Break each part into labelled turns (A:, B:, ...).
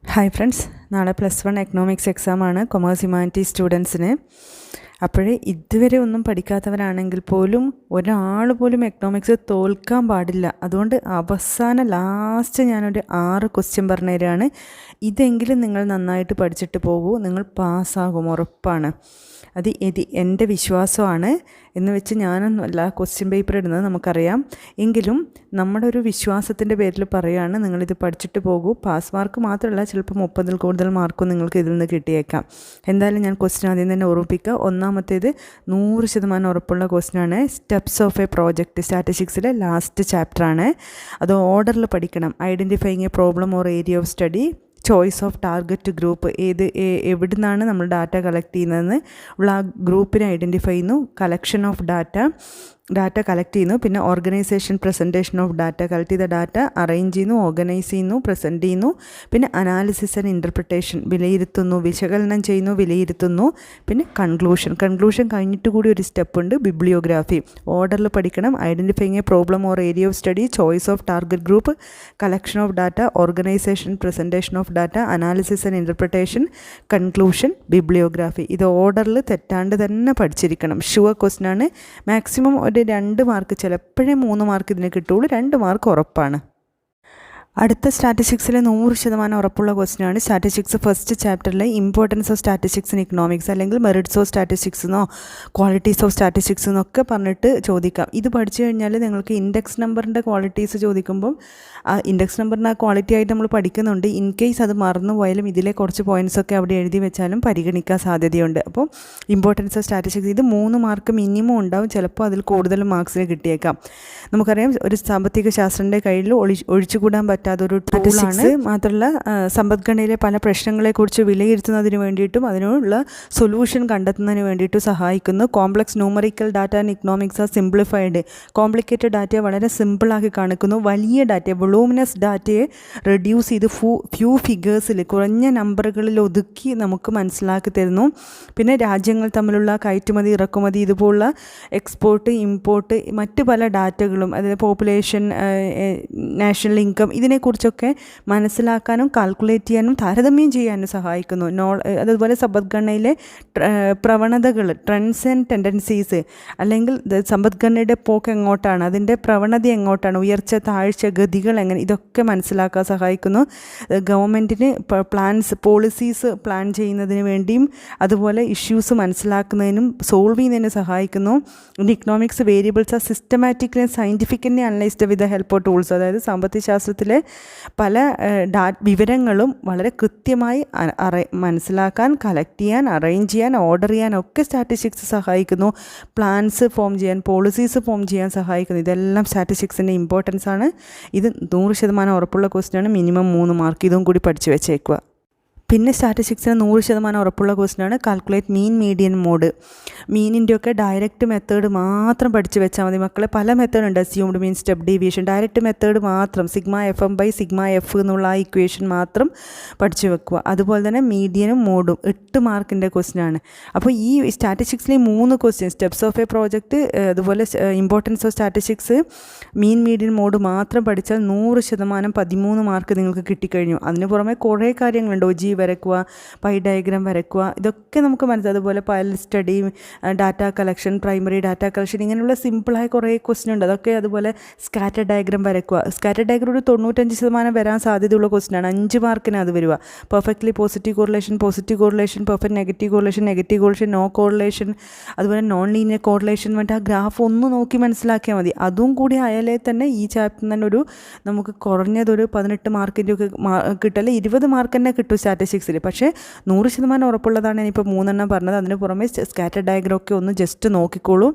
A: Hi friends, നാളെ +1 economics എക്സാമാണ് commerce humanities സ്റ്റുഡൻസിന്. അപ്പോഴേ ഇതുവരെ ഒന്നും പഠിക്കാത്തവരാണെങ്കിൽ പോലും ഒരാൾ പോലും എക്കണോമിക്സ് തോൽക്കാൻ പാടില്ല. അതുകൊണ്ട് ലാസ്റ്റ് ഞാനൊരു 6 ക്വസ്റ്റ്യൻ പറഞ്ഞു തരാണ്. ഇതെങ്കിലും നിങ്ങൾ നന്നായിട്ട് പഠിച്ചിട്ട് പോകൂ, നിങ്ങൾ പാസ്സാകും, ഉറപ്പാണ്. അത് എൻ്റെ വിശ്വാസമാണ്. എന്ന് വെച്ച് ഞാനൊന്നുമല്ല ക്വസ്റ്റ്യൻ പേപ്പർ ഇടുന്നത്, നമുക്കറിയാം. എങ്കിലും നമ്മുടെ ഒരു വിശ്വാസത്തിൻ്റെ പേരിൽ പറയുകയാണ്, നിങ്ങളിത് പഠിച്ചിട്ട് പോകൂ. പാസ് മാർക്ക് മാത്രമല്ല, ചിലപ്പോൾ 30-ൽ കൂടുതൽ മാർക്കും നിങ്ങൾക്ക് ഇതിൽ നിന്ന് കിട്ടിയേക്കാം. എന്തായാലും ഞാൻ ക്വസ്റ്റ്യൻ ആദ്യം തന്നെ ഓർമ്മിപ്പിക്കുക. ഒന്നാമത്തേത് 100% ഉറപ്പുള്ള ക്വസ്റ്റ്യനാണ്. സ്റ്റെപ്സ് ഓഫ് എ പ്രോജക്റ്റ്, സ്റ്റാറ്റിസ്റ്റിക്സിലെ ലാസ്റ്റ് ചാപ്റ്ററാണ്. അത് ഓർഡറിൽ പഠിക്കണം. Identifying a problem or area of study, choice of target group, എവിടെ നിന്നാണ് നമ്മൾ ഡാറ്റ കളക്ട് ചെയ്യുന്നതെന്ന് ഉള്ള ആ ഗ്രൂപ്പിനെ ഐഡൻറ്റിഫൈ ചെയ്യുന്നു. കളക്ഷൻ ഓഫ് ഡാറ്റ കളക്ട് ചെയ്യുന്നു. പിന്നെ organisation, presentation of data, collect ചെയ്ത ഡാറ്റ അറേഞ്ച് ചെയ്യുന്നു, ഓർഗനൈസ് ചെയ്യുന്നു, പ്രസൻറ്റ് ചെയ്യുന്നു. പിന്നെ അനാലിസിസ് ആൻഡ് ഇൻ്റർപ്രിട്ടേഷൻ, വിലയിരുത്തുന്നു, വിശകലനം ചെയ്യുന്നു, വിലയിരുത്തുന്നു. പിന്നെ കൺക്ലൂഷൻ കഴിഞ്ഞിട്ട് കൂടി ഒരു സ്റ്റെപ്പ് ഉണ്ട്, ബിബ്ലിയോഗ്രാഫി. ഓർഡറിൽ പഠിക്കണം. Identifying a problem or area of study, choice of target group, collection of data, organisation, presentation of data, analysis and interpretation, conclusion, bibliography. ഇത് ഓർഡറിൽ തെറ്റാണ്ട് തന്നെ പഠിച്ചിരിക്കണം. ഷുവർ ക്വസ്റ്റ്യൻ ആണ്. മാക്സിമം ഒരു 2 മാർക്ക്, ചിലപ്പോഴേ 3 മാർക്ക് ഇതിന് കിട്ടുള്ളൂ. 2 മാർക്ക് ഉറപ്പാണ്. അടുത്ത സ്റ്റാറ്റിസ്റ്റിക്സിൽ 100% ഉറപ്പുള്ള ക്വസ്റ്റ്യനാണ്. സ്റ്റാറ്റിസ്റ്റിക്സ് ഫസ്റ്റ് ചാപ്റ്ററിലെ importance of statistics in economics, അല്ലെങ്കിൽ മെറിറ്റ്സ് ഓഫ് സ്റ്റാറ്റിസ്റ്റിക്സ് എന്നോ ക്വാളിറ്റീസ് ഓഫ് സ്റ്റാറ്റിസ്റ്റിക്സ് എന്നൊക്കെ പറഞ്ഞിട്ട് ചോദിക്കാം. ഇത് പഠിച്ചു കഴിഞ്ഞാൽ നിങ്ങൾക്ക് ഇൻഡെക്സ് നമ്പറിൻ്റെ ക്വാളിറ്റീസ് ചോദിക്കുമ്പം ആ ഇൻഡെക്സ് നമ്പറിൻ്റെ ആ ക്വാളിറ്റി ആയിട്ട് നമ്മൾ പഠിക്കുന്നുണ്ട്. ഇൻ കേസ് അത് മറന്നു പോയാലും ഇതിലെ കുറച്ച് പോയിൻറ്റ്സൊക്കെ അവിടെ എഴുതി വെച്ചാലും പരിഗണിക്കാൻ സാധ്യതയുണ്ട്. അപ്പോൾ ഇമ്പോർട്ടൻസ് ഓഫ് സ്റ്റാറ്റിസ്റ്റിക്സ്, ഇത് 3 മാർക്ക് മിനിമം ഉണ്ടാവും. ചിലപ്പോൾ അതിൽ കൂടുതൽ മാർക്സിന് കിട്ടിയേക്കാം. നമുക്കറിയാം, ഒരു സാമ്പത്തിക ശാസ്ത്രൻ്റെ കയ്യിൽ ഒഴിച്ചുകൂടാൻ പറ്റാത്തൊരു ടൂളാണ്. മാത്രമല്ല, സമ്പദ്ഘടനയിലെ പല പ്രശ്നങ്ങളെക്കുറിച്ച് വിലയിരുത്തുന്നതിന് വേണ്ടിയിട്ടും അതിനുള്ള സൊല്യൂഷൻ കണ്ടെത്തുന്നതിന് വേണ്ടിയിട്ടും സഹായിക്കുന്നു. Complex numerical data and economics are simplified. Complicated ഡാറ്റയെ വളരെ സിമ്പിളാക്കി കാണിക്കുന്നു. വലിയ ഡാറ്റ, വൊളൂമിനസ് ഡാറ്റയെ റെഡ്യൂസ് ചെയ്ത് ഫ്യൂ ഫിഗേഴ്സിൽ, കുറഞ്ഞ നമ്പറുകളിൽ ഒതുക്കി നമുക്ക് മനസ്സിലാക്കി തരുന്നു. പിന്നെ രാജ്യങ്ങൾ തമ്മിലുള്ള കയറ്റുമതി, ഇറക്കുമതി, ഇതുപോലുള്ള എക്സ്പോർട്ട്, ഇമ്പോർട്ട്, മറ്റ് പല ഡാറ്റകളും, അതായത് പോപ്പുലേഷൻ, നാഷണൽ ഇൻകം, ഇതിനെക്കുറിച്ചൊക്കെ മനസ്സിലാക്കാനും കാൽക്കുലേറ്റ് ചെയ്യാനും താരതമ്യം ചെയ്യാനും സഹായിക്കുന്നു. അതുപോലെ സമ്പദ്ഘടനയിലെ പ്രവണതകൾ, ട്രെൻഡ്സ് ആൻഡ് ടെൻഡൻസീസ്, അല്ലെങ്കിൽ സമ്പദ്ഘടനയുടെ പോക്ക് എങ്ങോട്ടാണ്, അതിൻ്റെ പ്രവണത എങ്ങോട്ടാണ്, ഉയർച്ച, താഴ്ച, ഗതികൾ എങ്ങനെ, ഇതൊക്കെ മനസ്സിലാക്കാൻ സഹായിക്കുന്നു. ഗവൺമെൻറ്റിന് പോളിസീസ് പ്ലാൻ ചെയ്യുന്നതിന് വേണ്ടിയും അതുപോലെ ഇഷ്യൂസ് മനസ്സിലാക്കുന്നതിനും സോൾവ് ചെയ്യുന്നതിന് സഹായിക്കുന്നു. Economics variables are systematically and scientifically analysed with the help of tools. അതായത് സാമ്പത്തിക ശാസ്ത്രത്തിലെ പല വിവരങ്ങളും വളരെ കൃത്യമായി മനസ്സിലാക്കാൻ, കളക്ട് ചെയ്യാൻ, അറേഞ്ച് ചെയ്യാൻ, ഓർഡർ ചെയ്യാൻ ഒക്കെ സ്റ്റാറ്റിസ്റ്റിക്സ് സഹായിക്കുന്നു. പ്ലാൻസ് ഫോം ചെയ്യാൻ, പോളിസീസ് ഫോം ചെയ്യാൻ സഹായിക്കുന്നു. ഇതെല്ലാം സ്റ്റാറ്റിസ്റ്റിക്സിൻ്റെ ഇമ്പോർട്ടൻസ് ആണ്. ഇത് 100% ഉറപ്പുള്ള ക്വസ്റ്റ്യനാണ്. Minimum 3 mark. ഇതും കൂടി പഠിച്ചു വെച്ചേക്കുക. പിന്നെ സ്റ്റാറ്റിസ്റ്റിക്സിന് 100% ഉറപ്പുള്ള ക്വസ്റ്റ്യനാണ് കാൽക്കുലേറ്റ് മീൻ, മീഡിയൻ, മോഡ്. മീനിൻ്റെയൊക്കെ ഡയറക്റ്റ് മെത്തേഡ് മാത്രം പഠിച്ച് വെച്ചാൽ മതി മക്കളെ. പല മെത്തേഡ് ഉണ്ട്. അസ്യൂംഡ് മീൻ, സ്റ്റെപ്പ് ഡീവിയേഷൻ. ഡയറക്റ്റ് മെത്തേഡ് മാത്രം, σfm/σf എന്നുള്ള ആ ഇക്വേഷൻ മാത്രം പഠിച്ചു വെക്കുക. അതുപോലെ തന്നെ മീഡിയനും മോഡും 8 മാർക്കിൻ്റെ ക്വസ്റ്റ്യനാണ്. അപ്പോൾ ഈ സ്റ്റാറ്റിസ്റ്റിക്സിലെ 3 question, steps of a project, അതുപോലെ importance of statistics, mean, median, mode മാത്രം പഠിച്ചാൽ 100% 13 മാർക്ക് നിങ്ങൾക്ക് കിട്ടിക്കഴിഞ്ഞു. അതിന് പുറമെ കുറേ കാര്യങ്ങളുണ്ട്. OG വരയ്ക്കുക, പൈ ഡയഗ്രാം വരയ്ക്കുക, ഇതൊക്കെ നമുക്ക് മനസ്സിലാവും. അതുപോലെ pilot study, data collection, primary data collection, ഇങ്ങനെയുള്ള സിമ്പിളായ കുറേ ക്വസ്റ്റ്യൻ ഉണ്ട്. അതൊക്കെ അതുപോലെ സ്കാറ്റർ ഡയഗ്രാം വരയ്ക്കുക. സ്കാറ്റർ ഡയഗ്രാം ഒരു 95% വരാൻ സാധ്യതയുള്ള ക്വസ്റ്റ്യനാണ്. 5 മാർക്കിന് അത് വരിക. Perfectly positive correlation, perfect negative correlation, no correlation, അതുപോലെ നോൺ ലീനിയർ കോറിലേഷൻ. വേണ്ട ആ ഗ്രാഫ് ഒന്ന് നോക്കി മനസ്സിലാക്കിയാൽ മതി. അതും കൂടി ആയാലേ തന്നെ ഈ ചാപ്റ്ററിൽ തന്നെ നമുക്ക് കുറഞ്ഞതൊരു 18 മാർക്കിൻ്റെ ഒക്കെ കിട്ടല്ലേ, 20 മാർക്ക് തന്നെ കിട്ടും സ്റ്റാറ്റിസ്റ്റിക്സിൽ. പക്ഷേ 100% ഉറപ്പുള്ളതാണ് ഞാനിപ്പോൾ 3 പറഞ്ഞത്. അതിന് പുറമെ സ്കാറ്റർ ഡയഗ്രാം ഒക്കെ ഒന്ന് ജസ്റ്റ് നോക്കിക്കോളൂ.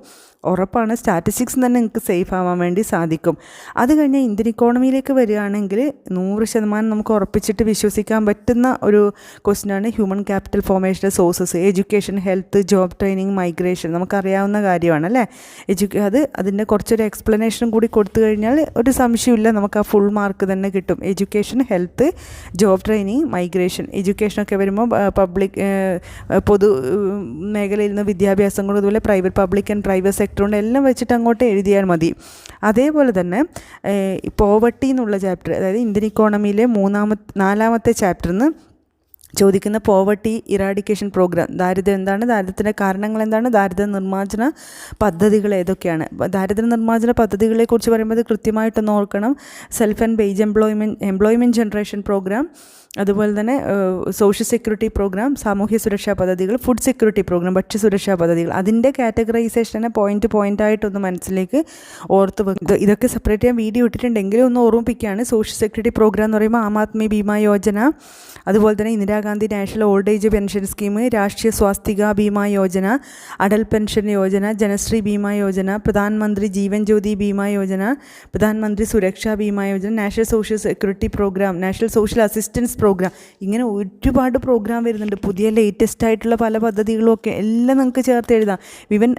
A: ഉറപ്പാണ് സ്റ്റാറ്റിസ്റ്റിക്സ് തന്നെ നിങ്ങൾക്ക് സേഫ് ആവാൻ വേണ്ടി സാധിക്കും. അത് കഴിഞ്ഞ് ഇന്ത്യൻ ഇക്കോണമിയിലേക്ക് വരികയാണെങ്കിൽ 100% നമുക്ക് ഉറപ്പിച്ചിട്ട് വിശ്വസിക്കാൻ പറ്റുന്ന ഒരു ക്വസ്റ്റ്യനാണ് ഹ്യൂമൻ ക്യാപിറ്റൽ ഫോർമേഷൻ്റെ sources. Education, health, job training, migration, നമുക്കറിയാവുന്ന കാര്യമാണ് അല്ലേ. അതിൻ്റെ കുറച്ചൊരു എക്സ്പ്ലനേഷനും കൂടി കൊടുത്തു കഴിഞ്ഞാൽ ഒരു സംശയമില്ല, നമുക്ക് ആ ഫുൾ മാർക്ക് തന്നെ കിട്ടും. Education, health, job training, migration. എഡ്യൂക്കേഷനൊക്കെ വരുമ്പോൾ പൊതു മേഖലയിൽ നിന്ന് വിദ്യാഭ്യാസം കൊണ്ട്, അതുപോലെ പബ്ലിക് ആൻഡ് പ്രൈവറ്റ് സെക്ടറുണ്ട് എല്ലാം വെച്ചിട്ട് അങ്ങോട്ട് എഴുതിയാൽ മതി. അതേപോലെ തന്നെ പോവർട്ടി എന്നുള്ള ചാപ്റ്റർ, അതായത് ഇന്ത്യൻ ഇക്കോണമിയിലെ നാലാമത്തെ ചാപ്റ്ററിന് ചോദിക്കുന്ന പോവർട്ടി ഇറാഡിക്കേഷൻ പ്രോഗ്രാം, ദാരിദ്ര്യം എന്താണ്, ദാരിദ്ര്യത്തിൻ്റെ കാരണങ്ങൾ എന്താണ്, ദാരിദ്ര്യ നിർമ്മാർജ്ജന പദ്ധതികൾ ഏതൊക്കെയാണ്. ദാരിദ്ര്യ നിർമ്മാർജ്ജന പദ്ധതികളെക്കുറിച്ച് പറയുമ്പോൾ കൃത്യമായിട്ടൊന്ന് ഓർക്കണം. Self and wage employment generation program, അതുപോലെ തന്നെ സോഷ്യൽ സെക്യൂരിറ്റി പ്രോഗ്രാം, സാമൂഹ്യ സുരക്ഷാ പദ്ധതികൾ, ഫുഡ് സെക്യൂരിറ്റി പ്രോഗ്രാം, ഭക്ഷ്യസുരക്ഷാ പദ്ധതികൾ, അതിൻ്റെ കാറ്റഗറൈസേഷനെ പോയിൻ്റായിട്ടൊന്ന് മനസ്സിലേക്ക് ഓർത്ത് വെക്കുക. ഇതൊക്കെ സെപ്പറേറ്റ് ഞാൻ വീഡിയോ ഇട്ടിട്ടുണ്ടെങ്കിലും ഒന്ന് ഓർമ്മിപ്പിക്കുകയാണ്. സോഷ്യൽ സെക്യൂരിറ്റി പ്രോഗ്രാം എന്ന് പറയുമ്പോൾ ആം ആദ്മി ബീമാ യോജന, അതുപോലെ തന്നെ Indira Gandhi national old age pension scheme, രാഷ്ട്രീയ സ്വാസ്ഥിക ബീമാ യോജന, അടൽ പെൻഷൻ യോജന, ജനശ്രീ ബീമാ യോജന, പ്രധാനമന്ത്രി ജീവൻ ജ്യോതി ബീമാ യോജന, പ്രധാനമന്ത്രി സുരക്ഷാ Bima Yojana, national social security programme, national social assistance programme, ഇങ്ങനെ ഒരുപാട് പ്രോഗ്രാം വരുന്നുണ്ട്. പുതിയ ലേറ്റസ്റ്റ് ആയിട്ടുള്ള പല പദ്ധതികളും ഒക്കെ എല്ലാം നമുക്ക് ചേർത്ത് എഴുതാം. ഈവൻ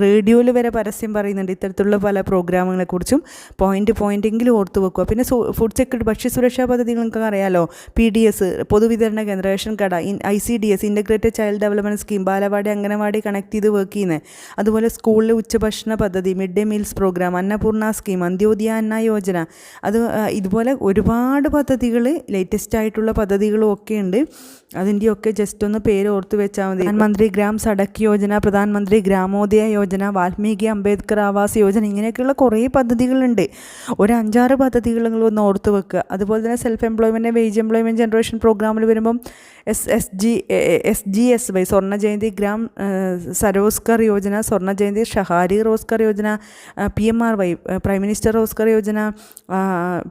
A: റേഡിയോയിൽ വരെ പരസ്യം പറയുന്നുണ്ട് ഇത്തരത്തിലുള്ള പല പ്രോഗ്രാമുകളെക്കുറിച്ചും. പോയിൻ്റെങ്കിലും ഓർത്ത് വെക്കുക. പിന്നെ ഫുഡ് സെക്യൂരിറ്റി ഭക്ഷ്യസുരക്ഷാ പദ്ധതികൾ നിങ്ങൾക്ക് അറിയാമല്ലോ. PDS പൊതുവിതരണ കേന്ദ്രം, റേഷൻ കട, ICDS integrated child development scheme, balwadi anganwadi connect ചെയ്ത് വർക്ക് ചെയ്യുന്നത്. അതുപോലെ സ്കൂളിലെ ഉച്ചഭക്ഷണ പദ്ധതി, mid day meals programme, Annapurna scheme, Antyodaya Anna Yojana, ഇതുപോലെ ഒരുപാട് പദ്ധതികൾ ലേറ്റസ്റ്റ് ആയിട്ടുള്ള പദ്ധതികളും ഒക്കെ ഉണ്ട്. അതിൻ്റെയൊക്കെ ജസ്റ്റ് ഒന്ന് പേര് ഓർത്ത് വെച്ചാൽ മതി. പ്രധാനമന്ത്രി ഗ്രാം സഡക് യോജന, പ്രധാനമന്ത്രി ഗ്രാമോദയ യോജന, വാൽമീകി അംബേദ്കർ ആവാസ് യോജന, ഇങ്ങനെയൊക്കെയുള്ള കുറേ പദ്ധതികളുണ്ട്. ഒരു 5-6 പദ്ധതികളൊന്ന് ഓർത്ത് വെക്കുക. അതുപോലെ തന്നെ self employment wage employment generation പ്രോഗ്രാമിൽ വരുമ്പം SGSY Swarna Jayanti Gram Swarozgar Yojana, Swarna Jayanti Shahari Rozgar Yojana, PMRY prime minister Rozgar Yojana,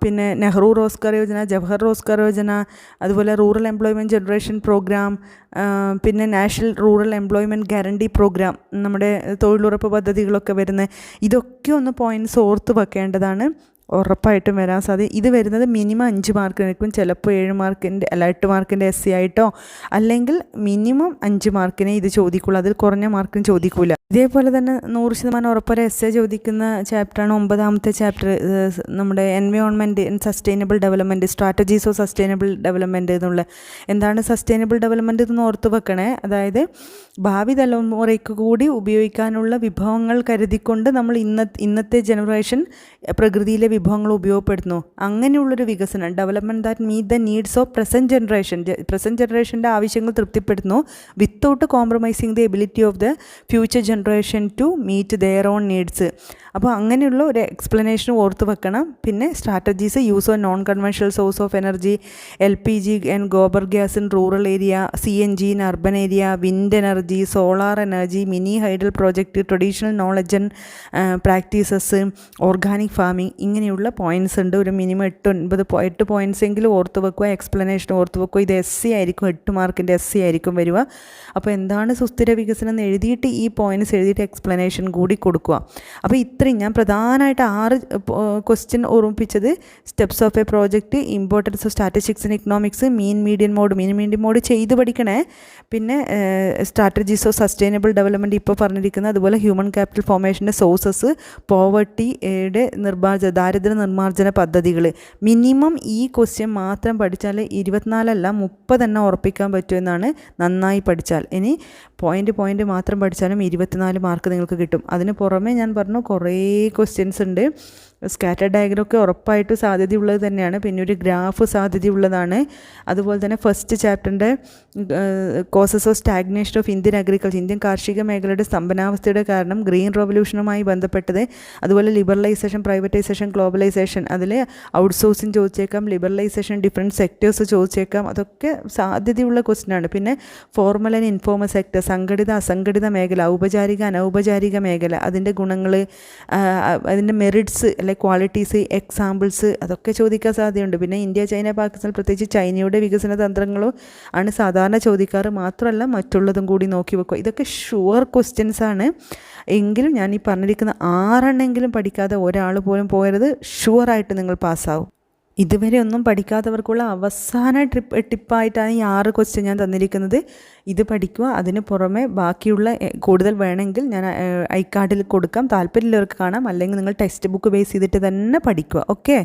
A: പിന്നെ നെഹ്റു റോസ്കർ യോജന, ജവഹർ റോസ്കർ യോജന, അതുപോലെ റൂറൽ എംപ്ലോയ്മെൻറ്റ് ജനറേഷൻ പ്രോഗ്രാം, പിന്നെ national rural employment guarantee program, നമ്മുടെ തൊഴിലുറപ്പ് പദ്ധതികളൊക്കെ വരുന്നത്. ഇതൊക്കെ ഒന്ന് പോയിൻറ്റ്സ് ഓർത്ത് വെക്കേണ്ടതാണ്. ഉറപ്പായിട്ടും വരാൻ സാധ്യത. ഇത് വരുന്നത് മിനിമം 5 മാർക്കിനായിരിക്കും, ചിലപ്പോൾ 7 മാർക്കിൻ്റെ 8 മാർക്കിൻ്റെ SC ആയിട്ടോ, അല്ലെങ്കിൽ മിനിമം 5 മാർക്കിനെ ഇത് ചോദിക്കുള്ളൂ, അതിൽ കുറഞ്ഞ മാർക്കിന് ചോദിക്കില്ല. ഇതേപോലെ തന്നെ 100% ഉറപ്പൊരു essay ചോദിക്കുന്ന ചാപ്റ്ററാണ് 9ാമത്തെ ചാപ്റ്റർ, നമ്മുടെ environment and sustainable development, strategies of sustainable development എന്നുള്ള. എന്താണ് സസ്റ്റൈനബിൾ ഡെവലപ്മെൻറ്റ് എന്ന് ഓർത്ത് വെക്കണേ. അതായത് ഭാവി തലമുറയ്ക്ക് കൂടി ഉപയോഗിക്കാനുള്ള വിഭവങ്ങൾ കരുതിക്കൊണ്ട് നമ്മൾ ഇന്നത്തെ ജനറേഷൻ പ്രകൃതിയിലെ വിഭവങ്ങൾ ഉപയോഗപ്പെടുത്തുന്നു. അങ്ങനെയുള്ളൊരു വികസനം, development that meet the needs of present ജനറേഷൻ്റെ ആവശ്യങ്ങൾ തൃപ്തിപ്പെടുത്തുന്നു without compromising the ability of the future generation to meet their own needs. അപ്പോൾ അങ്ങനെയുള്ള ഒരു എക്സ്പ്ലനേഷൻ ഓർത്ത് വെക്കണം. പിന്നെ strategies, use of non conventional source of energy, LPG and gobar gas in rural area, CNG in urban area, wind energy, solar energy, mini hydel project, traditional knowledge and practices, organic farming, ഇങ്ങനെയുള്ള points ഉണ്ട്. ഒരു minimum 8 points എങ്കിലും ഓർത്ത് വെക്കുക. Explanation ഓർത്ത് വെക്കുക. ഇത് SC ആയിരിക്കും, 8 മാർക്കിൻ്റെ SC ആയിരിക്കും വരിക. അപ്പോൾ എന്താണ് സുസ്ഥിര വികസനം എന്ന് എഴുതിയിട്ട് ഈ പോയിൻറ്റ്സ് എഴുതിയിട്ട് എക്സ്പ്ലനേഷൻ കൂടി കൊടുക്കുക. അപ്പോൾ ഇത്രയും ഞാൻ പ്രധാനമായിട്ട് 6 ക്വസ്റ്റ്യൻ ഓർമ്മിപ്പിച്ചത്. Steps of a project, importance of statistics in economics, mean median mode ചെയ്ത് പഠിക്കണേ. പിന്നെ സ്ട്രാറ്റജീസ് ഓഫ് സസ്റ്റൈനബിൾ ഡെവലപ്മെൻറ്റ് ഇപ്പോൾ പറഞ്ഞിരിക്കുന്നത്, അതുപോലെ ഹ്യൂമൻ ക്യാപിറ്റൽ ഫോർമേഷൻ്റെ സോഴ്സസ്, പോവർട്ടിയുടെ ദാരിദ്ര്യ നിർമ്മാർജ്ജന പദ്ധതികൾ. മിനിമം ഈ ക്വസ്റ്റ്യൻ മാത്രം പഠിച്ചാൽ 24 അല്ല 30 തന്നെ ഉറപ്പിക്കാൻ പറ്റുമെന്നാണ്, നന്നായി പഠിച്ചാൽ. ഇനി പോയിൻ്റ് മാത്രം പഠിച്ചാലും 24 മാർക്ക് നിങ്ങൾക്ക് കിട്ടും. അതിന് പുറമെ ഞാൻ പറഞ്ഞു കുറേ ക്വസ്റ്റ്യൻസ് ഉണ്ട്. സ്കാറ്റർ ഡയഗ്രം ഒക്കെ ഉറപ്പായിട്ട് സാധ്യതയുള്ളത് തന്നെയാണ്. പിന്നെ ഒരു ഗ്രാഫ് സാധ്യതയുള്ളതാണ്. അതുപോലെ തന്നെ ഫസ്റ്റ് ചാപ്റ്ററിൻ്റെ causes of stagnation of Indian agriculture, Indian കാർഷിക മേഖലയുടെ സ്തംഭനാവസ്ഥയുടെ കാരണം, ഗ്രീൻ റവല്യൂഷനുമായി ബന്ധപ്പെട്ടത്, അതുപോലെ ലിബറലൈസേഷൻ, പ്രൈവറ്റൈസേഷൻ, ഗ്ലോബലൈസേഷൻ, അതിൽ ഔട്ട്സോഴ്സിങ് ചോദിച്ചേക്കാം, ലിബറലൈസേഷൻ ഡിഫറെൻറ്റ് സെക്ടേഴ്സ് ചോദിച്ചേക്കാം. അതൊക്കെ സാധ്യതയുള്ള ക്വസ്റ്റ്യനാണ്. പിന്നെ ഫോർമൽ ആൻഡ് ഇൻഫോർമൽ സെക്ടർ, സംഘടിത അസംഘടിത മേഖല, ഔപചാരിക അനൗപചാരിക മേഖല, അതിൻ്റെ ഗുണങ്ങൾ, അതിൻ്റെ മെറിറ്റ്സ് അല്ലെ ക്വാളിറ്റീസ്, എക്സാമ്പിൾസ്, അതൊക്കെ ചോദിക്കാൻ സാധ്യതയുണ്ട്. പിന്നെ ഇന്ത്യ, ചൈന, പാകിസ്ഥാൻ, പ്രത്യേകിച്ച് ചൈനയുടെ വികസന തന്ത്രങ്ങളും ആണ് സാധാരണ ചോദിക്കാറ്. മാത്രമല്ല മറ്റുള്ളതും കൂടി നോക്കി വെക്കുക. ഇതൊക്കെ ഷുവർ ക്വസ്റ്റ്യൻസ് ആണ്. എങ്കിലും ഞാൻ ഈ പറഞ്ഞിരിക്കുന്ന 6 എണ്ണെങ്കിലും പഠിക്കാതെ ഒരാൾ പോലും പോകരുത്. ഷുവറായിട്ട് നിങ്ങൾ പാസ്സാവും. ഇതുവരെ ഒന്നും പഠിക്കാത്തവർക്കുള്ള അവസാന ടിപ്പായിട്ടാണ് ഈ 6 ക്വസ്റ്റ്യൻ ഞാൻ തന്നിരിക്കുന്നത്. ഇത് പഠിക്കുക. അതിന് പുറമെ ബാക്കിയുള്ള കൂടുതൽ വേണമെങ്കിൽ ഞാൻ ഐ കാർഡിൽ കൊടുക്കാം. താല്പര്യമുള്ളവർക്ക് കാണാം. അല്ലെങ്കിൽ നിങ്ങൾ ടെക്സ്റ്റ് ബുക്ക് ബേസ് ചെയ്തിട്ട് തന്നെ പഠിക്കുക. ഓക്കെ.